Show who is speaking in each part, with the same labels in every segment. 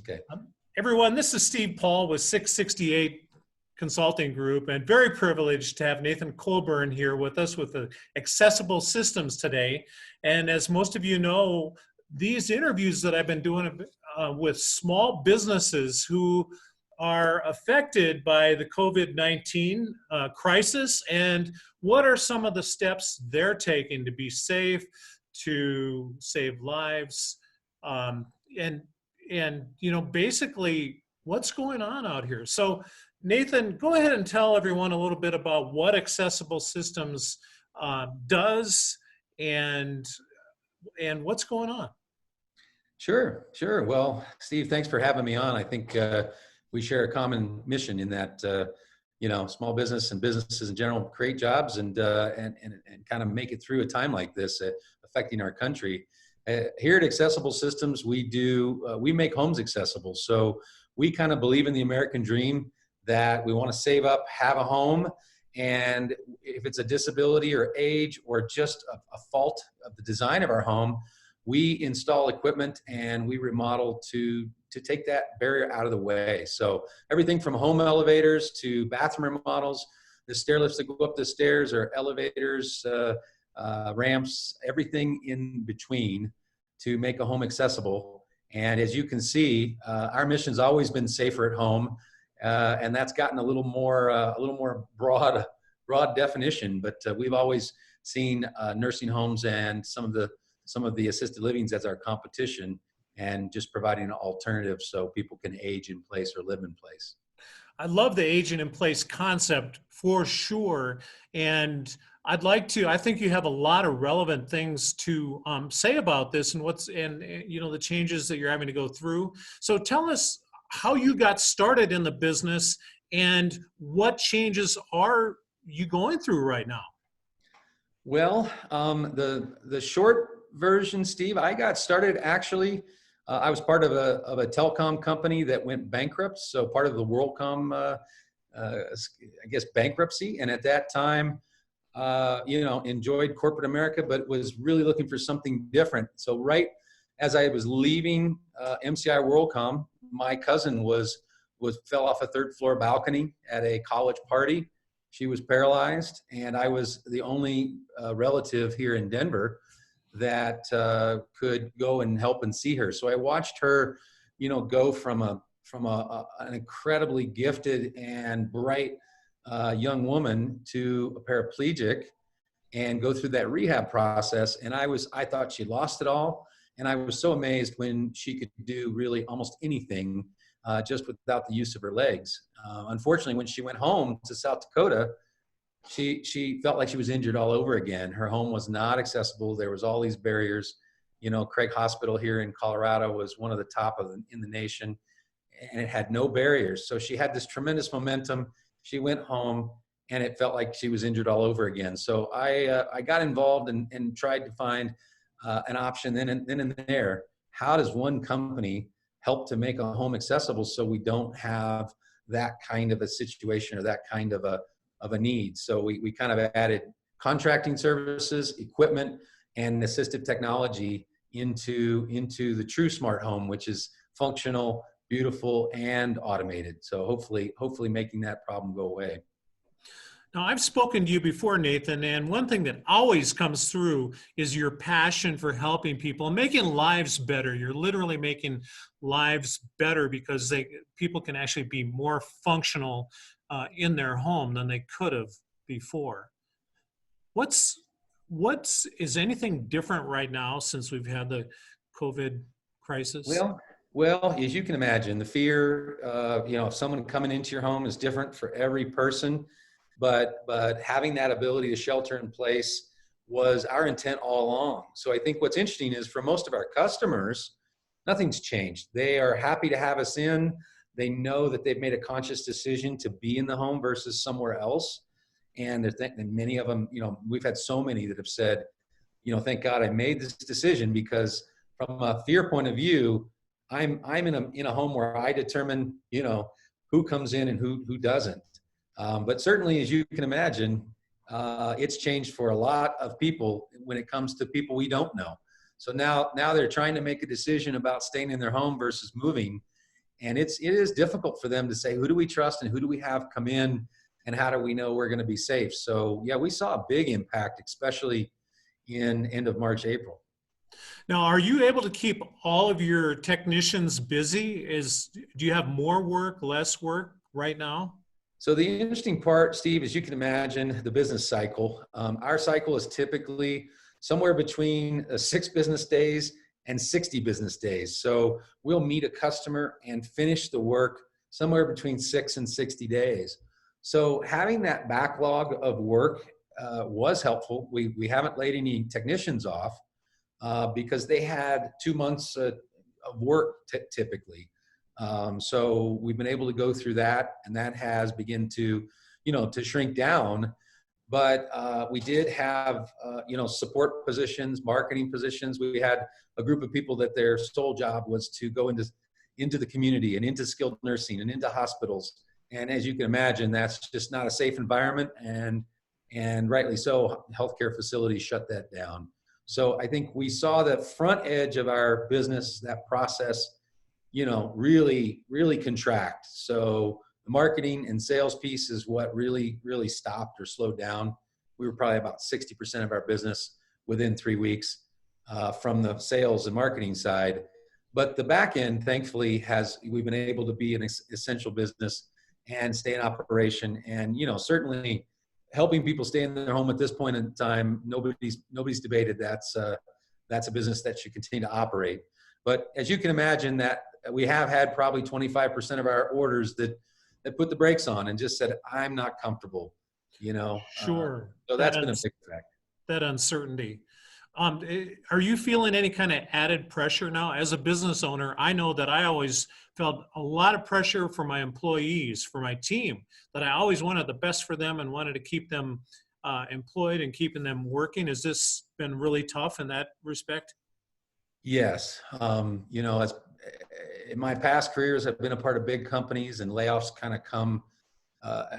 Speaker 1: Okay.
Speaker 2: Everyone, this is Steve Paul with 668 Consulting Group, and very privileged to have Nathan Colburn here with us with the Accessible Systems today. And as most of you know, these interviews that I've been doing with small businesses who are affected by the COVID-19 crisis, and what are some of the steps they're taking to be safe, to save lives, and you know, basically what's going on out here. So Nathan, go ahead and tell everyone a little bit about what Accessible Systems does and what's going on.
Speaker 1: Sure. Well, Steve, thanks for having me on. I think we share a common mission in that, you know, small business and businesses in general create jobs and kind of make it through a time like this affecting our country. Here at Accessible Systems, we make homes accessible. So we kind of believe in the American dream that we want to save up, have a home, and if it's a disability or age or just a fault of the design of our home, we install equipment and we remodel to take that barrier out of the way. So everything from home elevators to bathroom remodels, the stair lifts that go up the stairs, or elevators, ramps, everything in between to make a home accessible. And as you can see, our mission's always been safer at home, and that's gotten a little more broad definition. But we've always seen nursing homes and some of the assisted livings as our competition, and just providing an alternative so people can age in place or live in place.
Speaker 2: I love the aging in place concept for sure. And I think you have a lot of relevant things to say about this and you know, the changes that you're having to go through. So tell us how you got started in the business and what changes are you going through right now?
Speaker 1: Well, the short version, Steve, I got started actually. I was part of a telecom company that went bankrupt, so part of the WorldCom, I guess, bankruptcy. And at that time, you know, enjoyed corporate America, but was really looking for something different. So right as I was leaving MCI WorldCom, my cousin fell off a third floor balcony at a college party. She was paralyzed, and I was the only relative here in Denver that could go and help and see her. So I watched her, you know, go from an incredibly gifted and bright young woman to a paraplegic, and go through that rehab process. And I thought she lost it all. And I was so amazed when she could do really almost anything just without the use of her legs. Unfortunately, when she went home to South Dakota, she felt like she was injured all over again. Her home was not accessible. There was all these barriers. You know, Craig Hospital here in Colorado was one of the top in the nation, and it had no barriers. So she had this tremendous momentum. She went home, and it felt like she was injured all over again. So I got involved and tried to find an option then and there. How does one company help to make a home accessible so we don't have that kind of a situation or that kind of a need? So we kind of added contracting services, equipment, and assistive technology into the true smart home, which is functional, beautiful, and automated. So hopefully making that problem go away.
Speaker 2: Now, I've spoken to you before, Nathan, and one thing that always comes through is your passion for helping people and making lives better. You're literally making lives better because people can actually be more functional in their home than they could have before. Is anything different right now since we've had the COVID crisis?
Speaker 1: Well, as you can imagine, the fear, you know, of someone coming into your home is different for every person. But having that ability to shelter in place was our intent all along. So I think what's interesting is for most of our customers, nothing's changed. They are happy to have us in. They know that they've made a conscious decision to be in the home versus somewhere else. And many of them, you know, we've had so many that have said, you know, thank God I made this decision, because from a fear point of view, I'm in a home where I determine, you know, who comes in and who doesn't. But certainly, as you can imagine, it's changed for a lot of people when it comes to people we don't know. So now they're trying to make a decision about staying in their home versus moving. And it is difficult for them to say, who do we trust and who do we have come in and how do we know we're going to be safe? So yeah, we saw a big impact, especially in end of March, April.
Speaker 2: Now, are you able to keep all of your technicians busy? Do you have more work, less work right now?
Speaker 1: So the interesting part, Steve, as you can imagine, the business cycle. Our cycle is typically somewhere between 6 business days and 60 business days. So we'll meet a customer and finish the work somewhere between 6 and 60 days. So having that backlog of work was helpful. We haven't laid any technicians off because they had 2 months of work typically. So we've been able to go through that, and that has begun to, to shrink down. But we did have, support positions, marketing positions. We had a group of people that their sole job was to go into the community and into skilled nursing and into hospitals. And as you can imagine, that's just not a safe environment. And rightly so, healthcare facilities shut that down. So I think we saw the front edge of our business, that process, really, really contract. So the marketing and sales piece is what really, really stopped or slowed down. We were probably about 60% of our business within 3 weeks from the sales and marketing side. But the back end, thankfully, we've been able to be an essential business and stay in operation. And, certainly helping people stay in their home at this point in time, nobody's debated that's a business that should continue to operate. But as you can imagine, that we have had probably 25% of our orders that put the brakes on and just said, I'm not comfortable,
Speaker 2: Sure.
Speaker 1: So that's been a big effect.
Speaker 2: That uncertainty. Are you feeling any kind of added pressure now? As a business owner, I know that I always felt a lot of pressure for my employees, for my team, that I always wanted the best for them and wanted to keep them employed and keeping them working. Has this been really tough in that respect?
Speaker 1: Yes. As in my past careers, I've been a part of big companies, and layoffs kind of come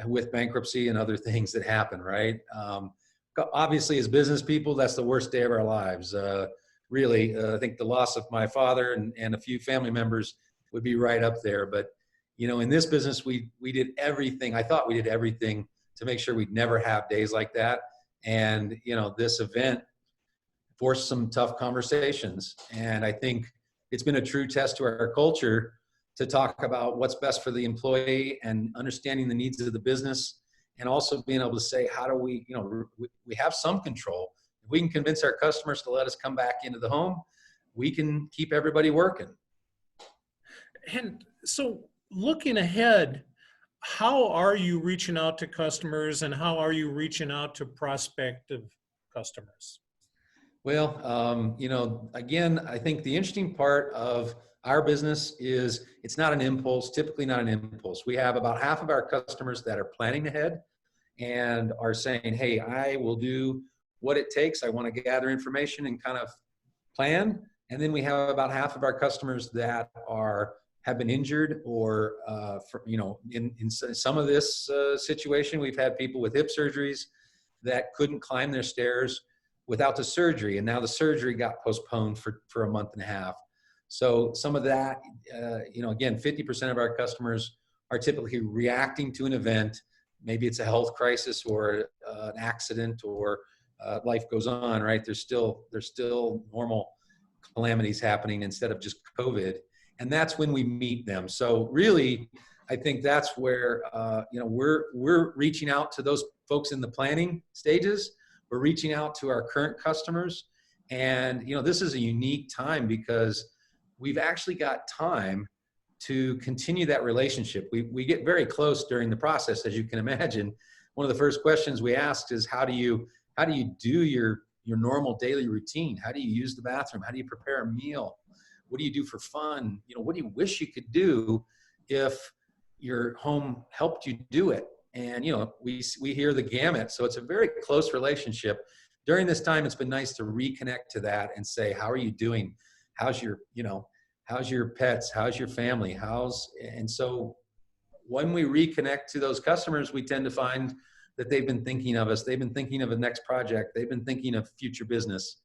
Speaker 1: with bankruptcy and other things that happen, right? Obviously, as business people, that's the worst day of our lives. Really, I think the loss of my father and a few family members would be right up there. But, in this business, we did everything. I thought we did everything to make sure we'd never have days like that. And, this event forced some tough conversations. And I think it's been a true test to our culture to talk about what's best for the employee and understanding the needs of the business, and also being able to say, how do we, we have some control. If we can convince our customers to let us come back into the home, we can keep everybody working.
Speaker 2: And so looking ahead, how are you reaching out to customers, and how are you reaching out to prospective customers?
Speaker 1: Well, again, I think the interesting part of our business is it's not an impulse, typically not an impulse. We have about half of our customers that are planning ahead and are saying, hey, I will do what it takes. I want to gather information and kind of plan. And then we have about half of our customers that have been injured or, in some of this situation, we've had people with hip surgeries that couldn't climb their stairs without the surgery. And now the surgery got postponed for a month and a half. So some of that, again, 50% of our customers are typically reacting to an event. Maybe it's a health crisis or an accident, or life goes on, right? There's still normal calamities happening instead of just COVID. And that's when we meet them. So really, I think that's where, we're reaching out to those folks in the planning stages. We're reaching out to our current customers. And, this is a unique time because we've actually got time to continue that relationship. We get very close during the process, as you can imagine. One of the first questions we ask is, how do you do your normal daily routine? How do you use the bathroom? How do you prepare a meal? What do you do for fun? What do you wish you could do if your home helped you do it? And, we hear the gamut. So it's a very close relationship. During this time, it's been nice to reconnect to that and say, how are you doing? How's your pets? How's your family? And so when we reconnect to those customers, we tend to find that they've been thinking of us. They've been thinking of a next project. They've been thinking of future business.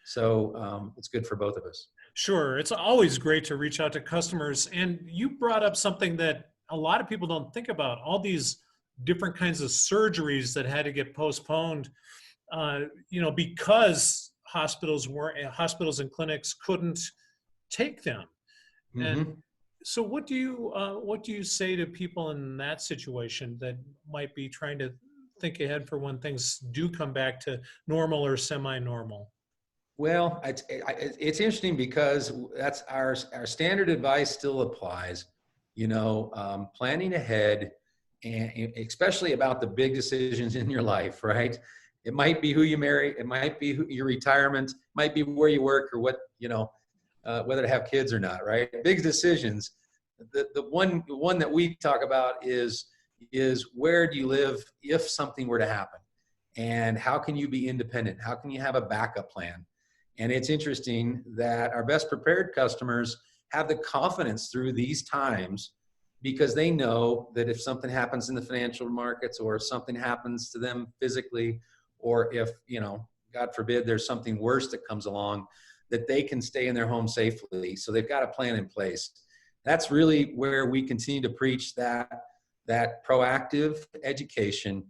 Speaker 1: So it's good for both of us.
Speaker 2: Sure. It's always great to reach out to customers. And you brought up something that a lot of people don't think about, all these different kinds of surgeries that had to get postponed, because hospitals and clinics couldn't take them. And
Speaker 1: Hmm.
Speaker 2: so what do you say to people in that situation that might be trying to think ahead for when things do come back to normal or semi-normal?
Speaker 1: Well, it's interesting because that's our standard advice still applies. Planning ahead, and especially about the big decisions in your life, right? It might be who you marry, it might be your retirement, it might be where you work, or whether to have kids or not, right? Big decisions. The one that we talk about is where do you live if something were to happen, and how can you be independent? How can you have a backup plan? And it's interesting that our best prepared customers have the confidence through these times because they know that if something happens in the financial markets, or if something happens to them physically, or if, God forbid, there's something worse that comes along, that they can stay in their home safely. So they've got a plan in place. That's really where we continue to preach that proactive education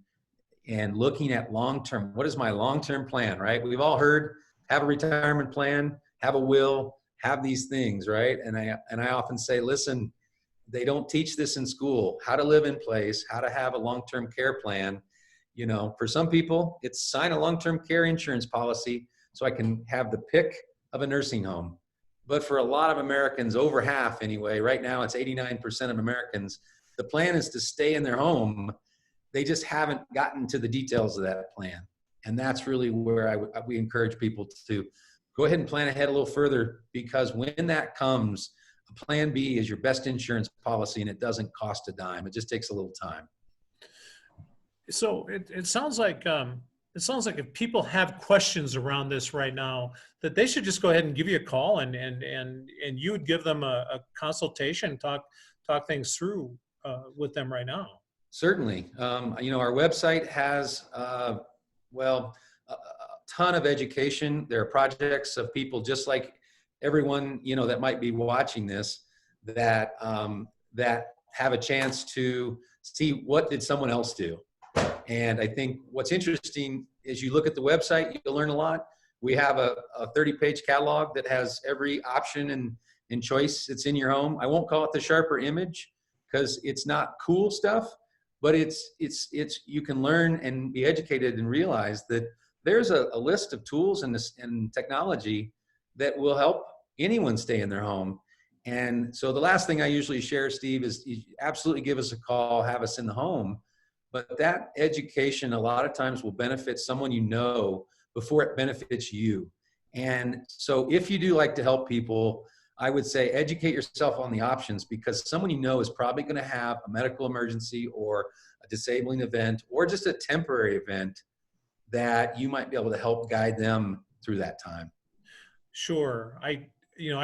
Speaker 1: and looking at long-term. What is my long-term plan, right? We've all heard have a retirement plan, have a will, have these things, right? And I often say, listen, they don't teach this in school, how to live in place, how to have a long-term care plan. For some people, it's sign a long-term care insurance policy so I can have the pick of a nursing home. But for a lot of Americans, over half anyway, right now it's 89% of Americans, the plan is to stay in their home. They just haven't gotten to the details of that plan. And that's really where we encourage people to go ahead and plan ahead a little further, because when that comes, a plan B is your best insurance policy, and it doesn't cost a dime. It just takes a little time.
Speaker 2: So it sounds like if people have questions around this right now, that they should just go ahead and give you a call, and you would give them a consultation, talk things through with them right now.
Speaker 1: Certainly. Our website has, a ton of education. There are projects of people just like everyone, that might be watching this, that have a chance to see what did someone else do. And I think what's interesting is you look at the website, you'll learn a lot. We have a 30-page catalog that has every option and choice that's in your home. I won't call it the sharper image because it's not cool stuff, but it's you can learn and be educated and realize that there's a list of tools and technology that will help anyone stay in their home. And so the last thing I usually share, Steve, is you absolutely give us a call, have us in the home. But that education a lot of times will benefit someone before it benefits you. And so if you do like to help people, I would say educate yourself on the options, because someone is probably going to have a medical emergency or a disabling event or just a temporary event that you might be able to help guide them through that time.
Speaker 2: Sure. I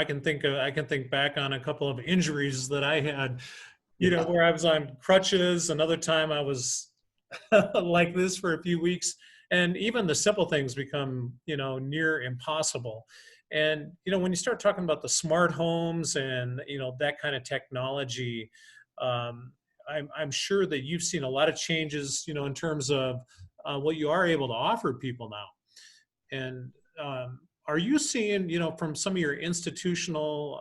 Speaker 2: can think back on a couple of injuries that I had,
Speaker 1: Yeah.
Speaker 2: where I was on crutches. Another time I was like this for a few weeks, and even the simple things become, near impossible. And, when you start talking about the smart homes and, that kind of technology, I'm sure that you've seen a lot of changes, in terms of what you are able to offer people now. And are you seeing, from some of your institutional,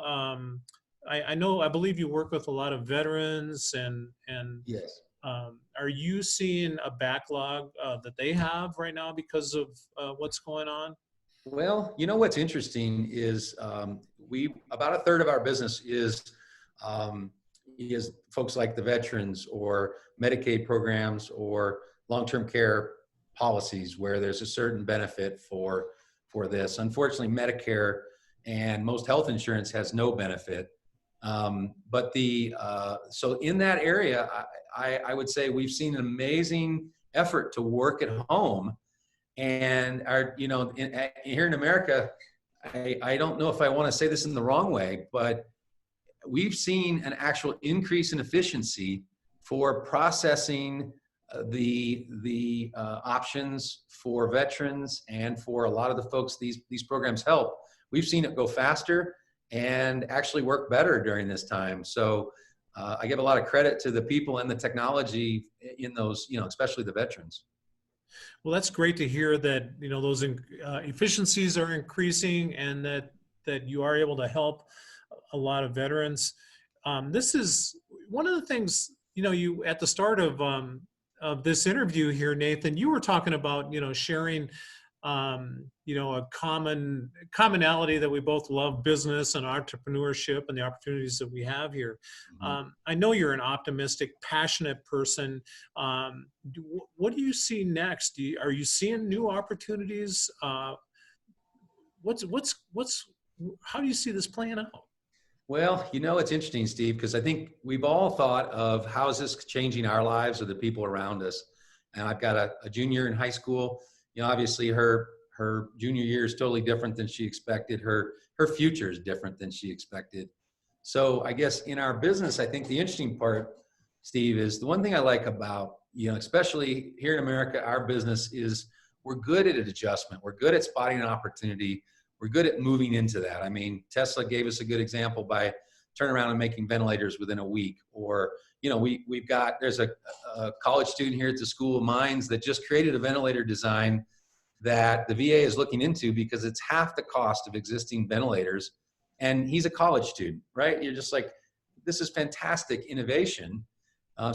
Speaker 2: I believe you work with a lot of veterans, and
Speaker 1: Yes.
Speaker 2: are you seeing a backlog that they have right now because of what's going on?
Speaker 1: Well, what's interesting is about a third of our business is folks like the veterans or Medicaid programs or long-term care policies where there's a certain benefit for this. Unfortunately, Medicare and most health insurance has no benefit. But so in that area, I would say we've seen an amazing effort to work at home. And here in America, I don't know if I want to say this in the wrong way, but we've seen an actual increase in efficiency for processing the options for veterans and for a lot of the folks these programs help. We've seen it go faster, and actually work better during this time. So I give a lot of credit to the people and the technology in those, especially the veterans.
Speaker 2: Well, that's great to hear that, those efficiencies are increasing and that you are able to help a lot of veterans. This is one of the things, you at the start of this interview here, Nathan, you were talking about, sharing, a commonality that we both love business and entrepreneurship and the opportunities that we have here.
Speaker 1: Mhm.
Speaker 2: I know you're an optimistic, passionate person. What do you see next? Are you seeing new opportunities? How do you see this playing out?
Speaker 1: Well, it's interesting, Steve, because I think we've all thought of how is this changing our lives or the people around us. And I've got a junior in high school. Obviously her junior year is totally different than she expected. Her future is different than she expected. So I guess in our business, I think the interesting part, Steve, is the one thing I like about, especially here in America, our business is we're good at adjustment. We're good at spotting an opportunity. We're good at moving into that. I mean, Tesla gave us a good example by turning around and making ventilators within a week. Or, there's a college student here at the School of Mines that just created a ventilator design that the VA is looking into because it's half the cost of existing ventilators. And he's a college student, right? You're just like, this is fantastic innovation. I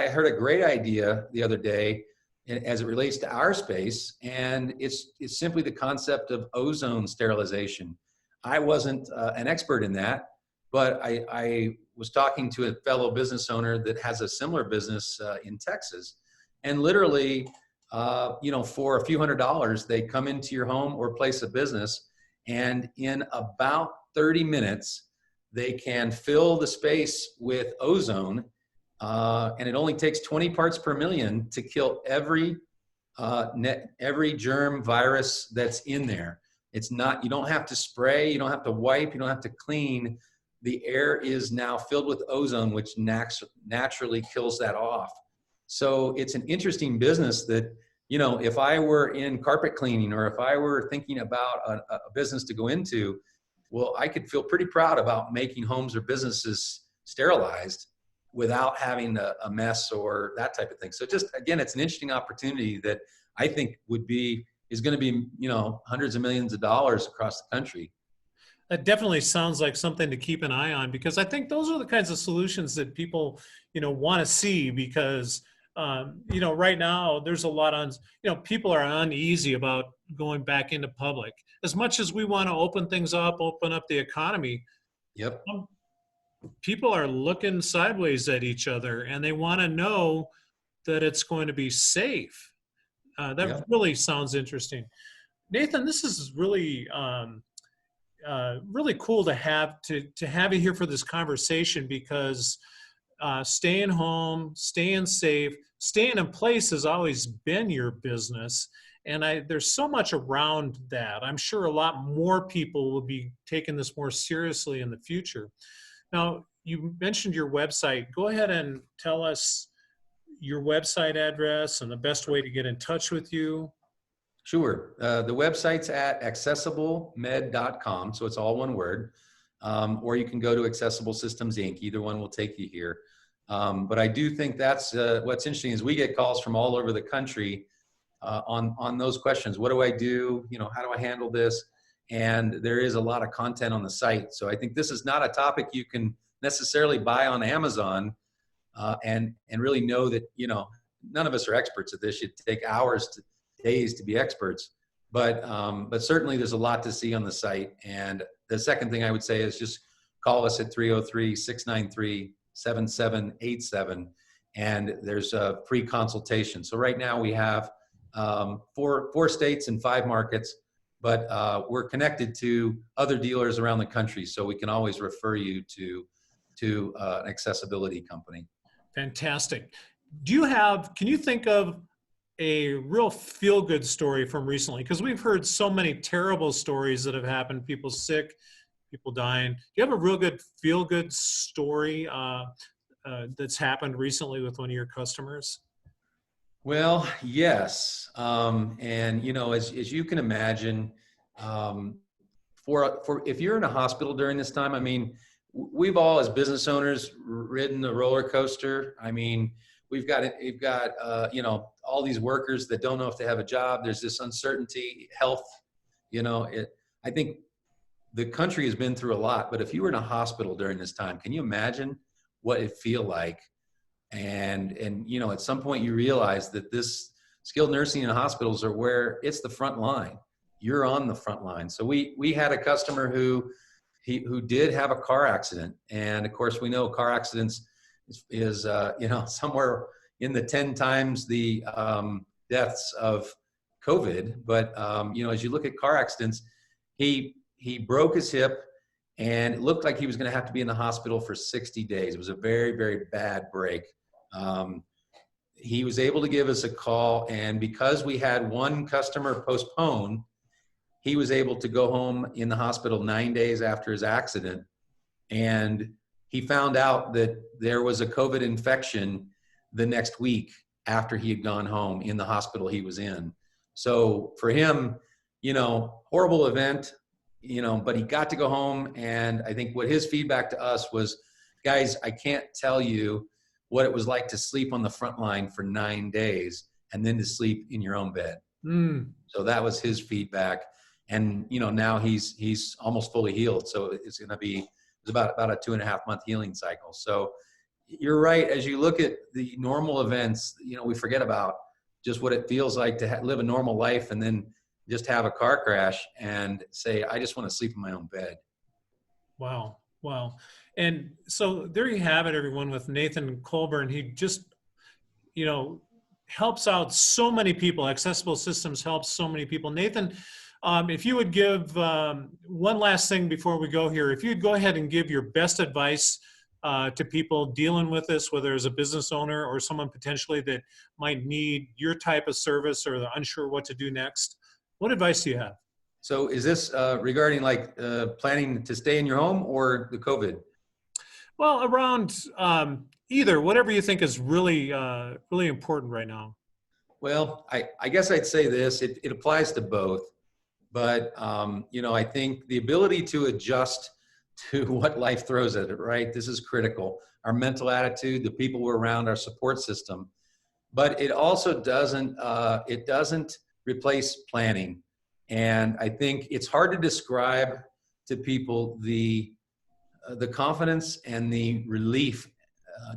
Speaker 1: heard a great idea the other day as it relates to our space, and it's simply the concept of ozone sterilization. I wasn't an expert in that, but I was talking to a fellow business owner that has a similar business in Texas, and literally, for a few $100s, they come into your home or place of business, and in about 30 minutes, they can fill the space with ozone. And it only takes 20 parts per million to kill every germ, virus that's in there. It's not, you don't have to spray, you don't have to wipe, you don't have to clean. The air is now filled with ozone, which naturally kills that off. So it's an interesting business that, if I were in carpet cleaning or if I were thinking about a business to go into, well, I could feel pretty proud about making homes or businesses sterilized without having a mess or that type of thing. So just, again, it's an interesting opportunity that I think is going to be, hundreds of millions of dollars across the country.
Speaker 2: That definitely sounds like something to keep an eye on, because I think those are the kinds of solutions that people, want to see, because, right now there's a lot on, people are uneasy about going back into public. As much as we want to open things up, open up the economy,
Speaker 1: Yep.
Speaker 2: People are looking sideways at each other, and they want to know that it's going to be safe. That
Speaker 1: Yep.
Speaker 2: really sounds interesting. Nathan, this is really, really cool to have you here for this conversation, because staying home, staying safe, staying in place has always been your business. And there's so much around that. I'm sure a lot more people will be taking this more seriously in the future. Now, you mentioned your website. Go ahead and tell us your website address and the best way to get in touch with you.
Speaker 1: Sure. The website's at accessiblemed.com, so it's all one word. Or you can go to Accessible Systems Inc. Either one will take you here. But I do think that's what's interesting is we get calls from all over the country on those questions. What do I do? How do I handle this? And there is a lot of content on the site. So I think this is not a topic you can necessarily buy on Amazon and really know that, none of us are experts at this. It'd take hours to days to be experts. But certainly there's a lot to see on the site. And the second thing I would say is just call us at 303-693-7787. And there's a free consultation. So right now we have 4 states and 5 markets. But we're connected to other dealers around the country, so we can always refer you to an accessibility company.
Speaker 2: Fantastic. Can you think of a real feel-good story from recently? Because we've heard so many terrible stories that have happened, people sick, people dying. Do you have a real good feel-good story that's happened recently with one of your customers?
Speaker 1: Well, yes. And, as you can imagine, 4 for if you're in a hospital during this time, I mean, we've all as business owners ridden the roller coaster. I mean, we've got you know, all these workers that don't know if they have a job. There's this uncertainty, health, you know, I think the country has been through a lot, but if you were in a hospital during this time, can you imagine what it feel like? And you know, at some point you realize that this skilled nursing in hospitals are where it's the front line. You're on the front line. So we had a customer who did have a car accident, and of course we know car accidents is you know, somewhere in the 10 times the deaths of COVID. But you know, as you look at car accidents, he broke his hip, and it looked like he was going to have to be in the hospital for 60 days. It was a very, very bad break. He was able to give us a call, and because we had one customer postpone, he was able to go home in the hospital 9 days after his accident. And he found out that there was a COVID infection the next week after he had gone home in the hospital he was in. So for him, you know, horrible event, you know, but he got to go home. And I think what his feedback to us was, guys, I can't tell you what it was like to sleep on the front line for 9 days and then to sleep in your own bed. So that was his feedback. And, you know, now he's almost fully healed. So it's going to be, it's about a 2.5 month healing cycle. So you're right. As you look at the normal events, you know, we forget about just what it feels like to live a normal life and then just have a car crash and say, I just want to sleep in my own bed.
Speaker 2: Wow. Wow. And so there you have it, everyone, with Nathan Colburn. He just, you know, helps out so many people. Accessible Systems helps so many people. Nathan, if you would give one last thing before we go here, if you'd go ahead and give your best advice to people dealing with this, whether as a business owner or someone potentially that might need your type of service or they're unsure what to do next, what advice do you have?
Speaker 1: So is this regarding like planning to stay in your home or the COVID?
Speaker 2: Well, around either, whatever you think is really, really important right now.
Speaker 1: Well, I guess I'd say this, it applies to both. But, you know, I think the ability to adjust to what life throws at it, right? This is critical. Our mental attitude, the people we're around, our support system. But it also doesn't replace planning. And I think it's hard to describe to people the confidence and the relief,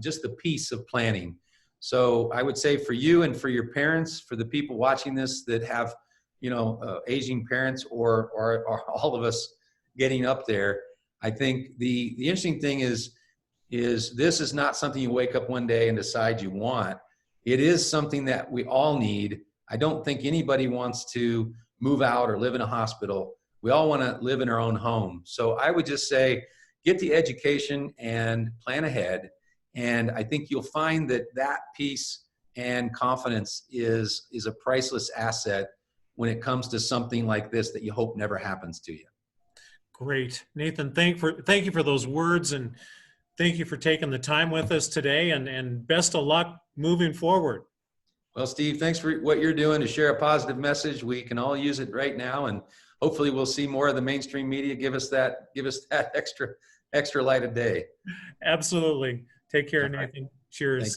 Speaker 1: just the peace of planning. So I would say for you and for your parents, for the people watching this that have, you know, aging parents or all of us getting up there, I think the interesting thing is this is not something you wake up one day and decide you want. It is something that we all need. I don't think anybody wants to move out or live in a hospital. We all want to live in our own home. So I would just say, get the education and plan ahead. And I think you'll find that peace and confidence is a priceless asset when it comes to something like this that you hope never happens to you.
Speaker 2: Great. Nathan, thank you for those words, and thank you for taking the time with us today, and best of luck moving forward.
Speaker 1: Well, Steve, thanks for what you're doing to share a positive message. We can all use it right now, and hopefully we'll see more of the mainstream media give us that extra light of day.
Speaker 2: Absolutely. Take care,
Speaker 1: All right.
Speaker 2: Nathan. Cheers.
Speaker 1: Thanks.